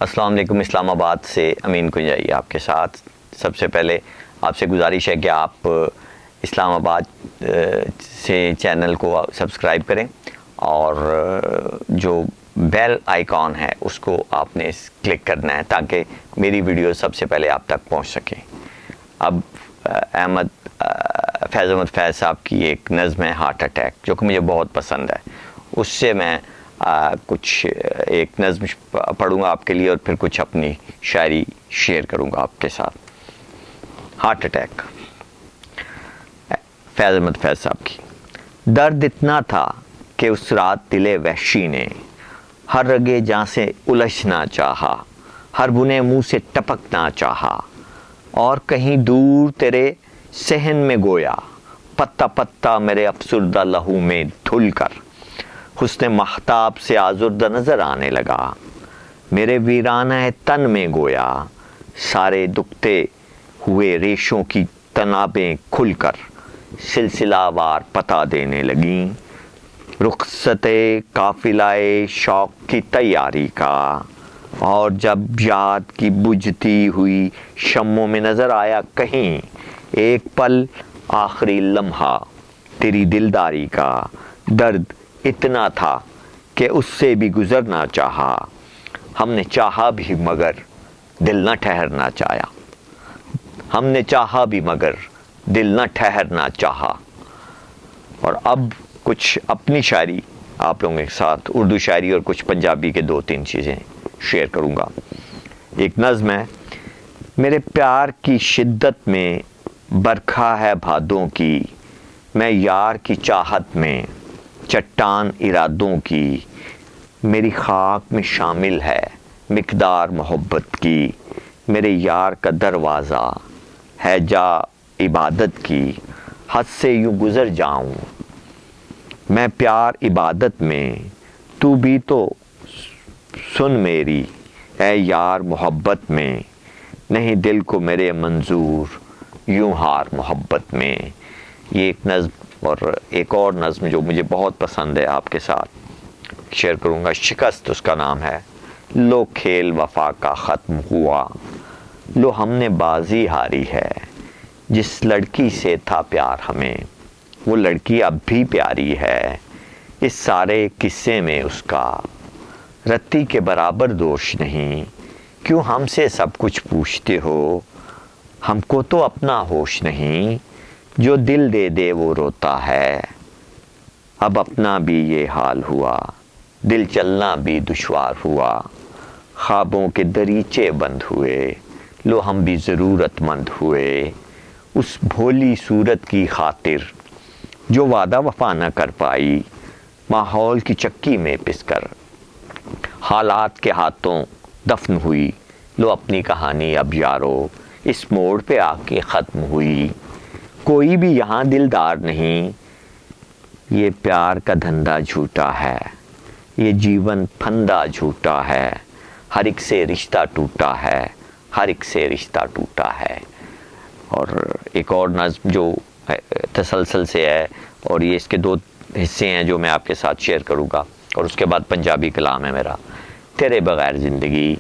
السلام علیکم. اسلام آباد سے امین کنجائی آپ کے ساتھ. سب سے پہلے آپ سے گزارش ہے کہ آپ اسلام آباد سے چینل کو سبسکرائب کریں اور جو بیل آئیکن ہے اس کو آپ نے کلک کرنا ہے تاکہ میری ویڈیو سب سے پہلے آپ تک پہنچ سکیں. اب فیض احمد فیض صاحب کی ایک نظم ہے ہارٹ اٹیک جو کہ مجھے بہت پسند ہے. اس سے میں کچھ ایک نظم پڑھوں گا آپ کے لیے اور پھر کچھ اپنی شاعری شیئر کروں گا آپ کے ساتھ. ہارٹ اٹیک، فیض احمد فیض صاحب کی. درد اتنا تھا کہ اس رات دل وحشی نے ہر رگے جاں سے الجھنا چاہا، ہر بنے منہ سے ٹپکنا چاہا، اور کہیں دور تیرے صحن میں گویا پتا پتا میرے افسردہ لہو میں دھل کر حسن مہتاب سے آزردہ نظر آنے لگا. میرے ویرانہ تن میں گویا سارے دکھتے ہوئے ریشوں کی تنابیں کھل کر سلسلہ وار پتا دینے لگیں. رخصت قافلہ شوق کی تیاری کا، اور جب یاد کی بجھتی ہوئی شموں میں نظر آیا کہیں ایک پل آخری لمحہ تیری دلداری کا. درد اتنا تھا کہ اس سے بھی گزرنا چاہا، ہم نے چاہا بھی مگر دل نہ ٹھہرنا چاہا، ہم نے چاہا بھی مگر دل نہ ٹھہرنا چاہا. اور اب کچھ اپنی شاعری آپ لوگوں کے ساتھ، اردو شاعری اور کچھ پنجابی کے 2-3 چیزیں شیئر کروں گا. ایک نظم ہے: میرے پیار کی شدت میں برکھا ہے بھادوں کی، میں یار کی چاہت میں چٹان ارادوں کی. میری خاک میں شامل ہے مقدار محبت کی، میرے یار کا دروازہ ہے جا عبادت کی. حد سے یوں گزر جاؤں میں پیار عبادت میں، تو بھی تو سن میری اے یار محبت میں. نہیں دل کو میرے منظور یوں ہار محبت میں. یہ ایک نظم. اور ایک اور نظم جو مجھے بہت پسند ہے آپ کے ساتھ شیئر کروں گا. شکست اس کا نام ہے. لو کھیل وفا کا ختم ہوا، لو ہم نے بازی ہاری ہے. جس لڑکی سے تھا پیار ہمیں وہ لڑکی اب بھی پیاری ہے. اس سارے قصے میں اس کا رتی کے برابر دوش نہیں. کیوں ہم سے سب کچھ پوچھتے ہو، ہم کو تو اپنا ہوش نہیں. جو دل دے دے وہ روتا ہے، اب اپنا بھی یہ حال ہوا. دل چلنا بھی دشوار ہوا، خوابوں کے دریچے بند ہوئے. لو ہم بھی ضرورت مند ہوئے اس بھولی صورت کی خاطر جو وعدہ وفا نہ کر پائی. ماحول کی چکی میں پس کر حالات کے ہاتھوں دفن ہوئی. لو اپنی کہانی اب یارو اس موڑ پہ آ کے ختم ہوئی. کوئی بھی یہاں دلدار نہیں، یہ پیار کا دھندا جھوٹا ہے، یہ جیون پھندا جھوٹا ہے. ہر ایک سے رشتہ ٹوٹا ہے، ہر ایک سے رشتہ ٹوٹا ہے. اور ایک اور نظم جو تسلسل سے ہے اور یہ اس کے 2 حصے ہیں جو میں آپ کے ساتھ شیئر کروں گا، اور اس کے بعد پنجابی کلام ہے میرا. تیرے بغیر زندگی،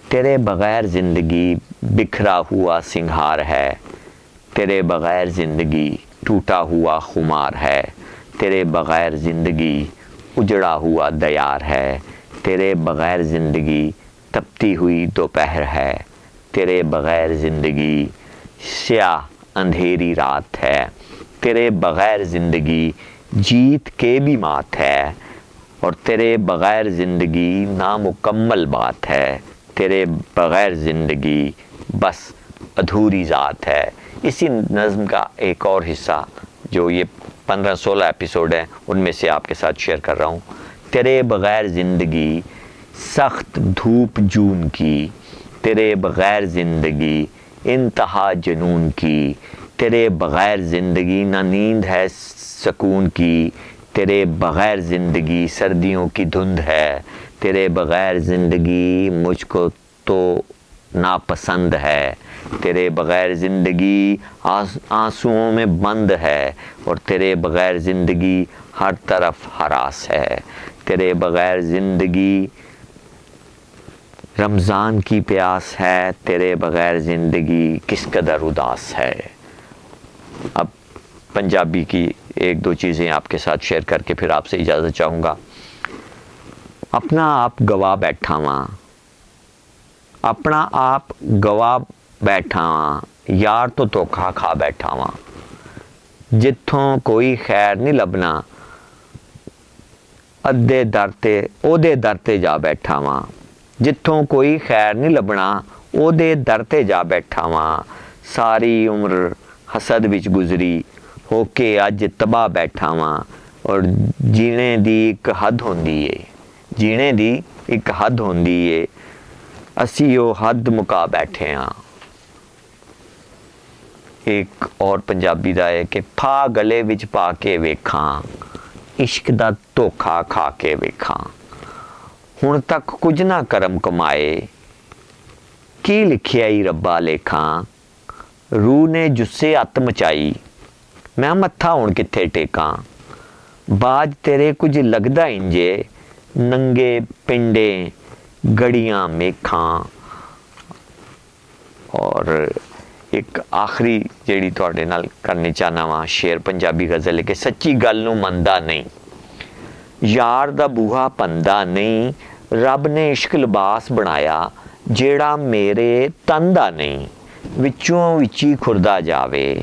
تیرے بغیر زندگی بکھرا ہوا سنگھار ہے. تیرے بغیر زندگی ٹوٹا ہوا خمار ہے. تیرے بغیر زندگی اجڑا ہوا دیار ہے. تیرے بغیر زندگی تپتی ہوئی دوپہر ہے. تیرے بغیر زندگی سیاہ اندھیری رات ہے. تیرے بغیر زندگی جیت کے بھی مات ہے، اور تیرے بغیر زندگی نامکمل بات ہے. تیرے بغیر زندگی بس ادھوری ذات ہے. اسی نظم کا ایک اور حصہ جو یہ 15-16 ایپیسوڈ ہیں ان میں سے آپ کے ساتھ شیئر کر رہا ہوں. تیرے بغیر زندگی سخت دھوپ جون کی، تیرے بغیر زندگی انتہا جنون کی. تیرے بغیر زندگی نہ نیند ہے سکون کی. تیرے بغیر زندگی سردیوں کی دھند ہے. تیرے بغیر زندگی مجھ کو تو ناپسند ہے. تیرے بغیر زندگی آنسوؤں میں بند ہے، اور تیرے بغیر زندگی ہر طرف ہراس ہے. تیرے بغیر زندگی رمضان کی پیاس ہے تیرے بغیر زندگی کس قدر اداس ہے۔ اب پنجابی کی ایک دو چیزیں آپ کے ساتھ شیئر کر کے پھر آپ سے اجازت چاہوں گا۔ اپنا آپ گوا بیٹھا واں، اپنا آپ گوا بیٹھا واں، یار تو دھوکھا کھا بیٹھا واں، جتھوں کوئی خیر نہیں لبنا ادے در تے او دے در تے جا بیٹھا واں، جتھوں کوئی خیر نہیں لبنا او دے در تے جا بیٹھا واں، ساری عمر حسد وچ گزری ہو کے اج تباہ بیٹھا واں، اور جینے دی ایک حد ہوندی ہے، جینے دی ایک حد ہوندی ہے، اسی او حد مکا بیٹھے ہاں۔ ایک اور پنجابی دا ہے کہ پھا گلے وچ پا کے ویکھاں، عشق دا دھوکھا کھا کے ویکھاں، ہن تک کچھ نہ کرم کمائے کی لکھیا ای ربا لیکھاں، روح نے جسے ات مچائی میں متھا ہن کتھے ٹیکاں، باج تیرے کچھ لگدا انجے ننگے پنڈے گڑیاں میکھاں۔ اور ایک آخری جیڑی تواڈے نال کرنی چاہنا وا شعر پنجابی غزل ہے کہ سچی گل نو مندا نہیں، یار دا بوہا پندا نہیں، رب نے عشق لباس بنایا جیڑا میرے تن دا نہیں، وچوں وچی کھردا جاوے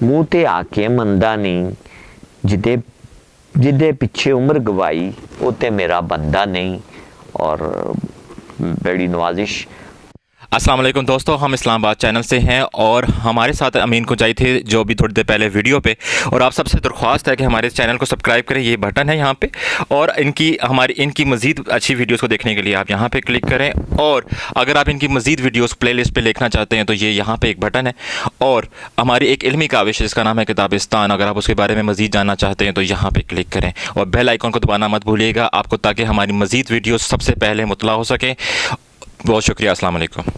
منہ تے آ کے مندا نہیں، جدے پیچھے عمر گوائی او تے میرا بندہ نہیں۔ اور بڑی نوازش۔ السلام علیکم دوستو، ہم اسلام آباد چینل سے ہیں اور ہمارے ساتھ امین کنجائی تھے جو بھی تھوڑی دیر پہلے ویڈیو پہ، اور آپ سب سے درخواست ہے کہ ہمارے چینل کو سبسکرائب کریں، یہ بٹن ہے یہاں پہ، اور ان کی مزید اچھی ویڈیوز کو دیکھنے کے لیے آپ یہاں پہ کلک کریں، اور اگر آپ ان کی مزید ویڈیوز پلے لسٹ پہ دیکھنا چاہتے ہیں تو یہ یہاں پہ ایک بٹن ہے، اور ہماری ایک علمی کاوش ہے جس کا نام ہے کتابستان، اگر آپ اس کے بارے میں مزید جاننا چاہتے ہیں تو یہاں پہ کلک کریں، اور بیل آئیکن کو دبانا مت بھولیے گا آپ کو، تاکہ ہماری مزید ویڈیوز سب سے پہلے مطلع ہو سکیں۔ بہت شکریہ، السلام علیکم۔